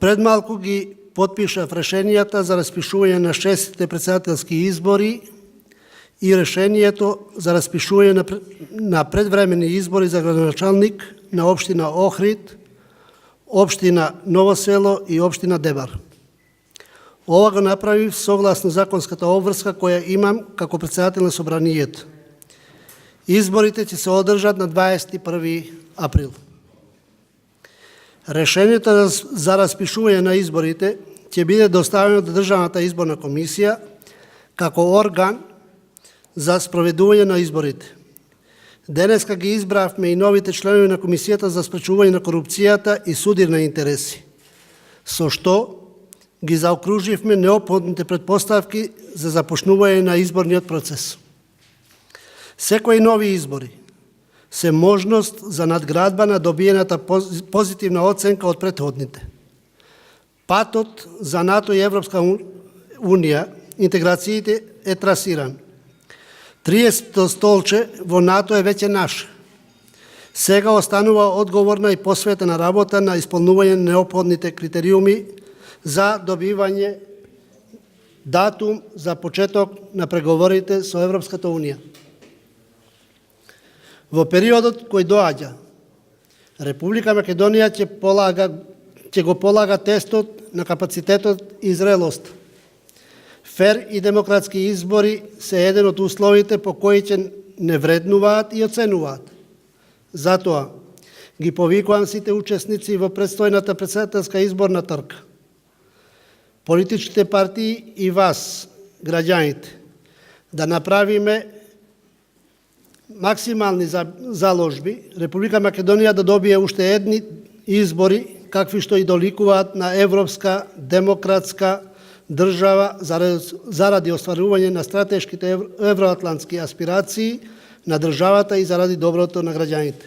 Пред малку ги потпишав решенијата за распишување на 6 председателски избори и решението за распишување на предвремени избори за градоначалник на општина Охрид, општина Ново село и општина Дебар. Ова го направив согласно законската обврска која имам како председател на собранието. Изборите ќе се одржат на 21 април. Решението за распишување на изборите ќе биде доставено до Државната изборна комисија како орган за спроведување на изборите. Денеска ги избравме и новите членови на Комисијата за спречување на корупцијата и судир на интереси, со што ги заокруживме неопходните предпоставки за започнување на изборниот процес. Секои нови избори се можност за надградба на добиената позитивна оценка од претходните. Патот за НАТО и Европска Унија, интеграциите е трасиран. 30-то столче во НАТО е веќе наше. Сега останува одговорна и посветена работа на исполнување на неопходните критериуми за добивање датум за почеток на преговорите со Европската Унија. Во периодот кој доаѓа, Република Македонија ќе го полага тестот на капацитетот и зрелост. Фер и демократски избори се еден од условите по кои ќе не вреднуваат и оценуваат. Затоа ги повикувам сите учесници во предстојната председателска изборна трка, политичките партии и вас, граѓаните, да направиме максимални заложби Република Македонија да добие уште едни избори какви што и доликуваат на европска, демократска држава заради остварување на стратешките евроатлантски аспирации на државата и заради доброто на граѓаните.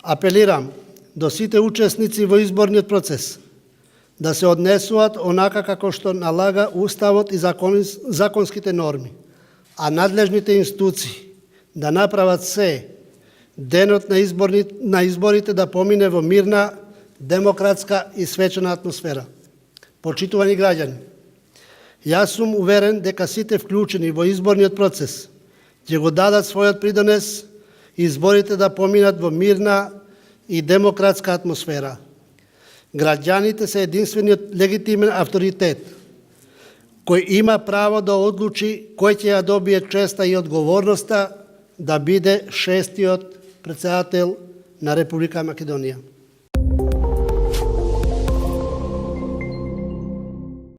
Апелирам до сите учесници во изборниот процес да се однесуваат онака како што налага Уставот и законските норми, а надлежните институции да направат се денот на изборите да помине во мирна, демократска и свечена атмосфера. Почитувани граѓани, јас сум уверен дека сите вклучени во изборниот процес ќе го дадат својот придонес изборите да поминат во мирна и демократска атмосфера. Граѓаните се единствениот легитимен авторитет кој има право да одлучи кој ќе ја добие честа и одговорноста да биде 6-тиот председател на Република Македонија.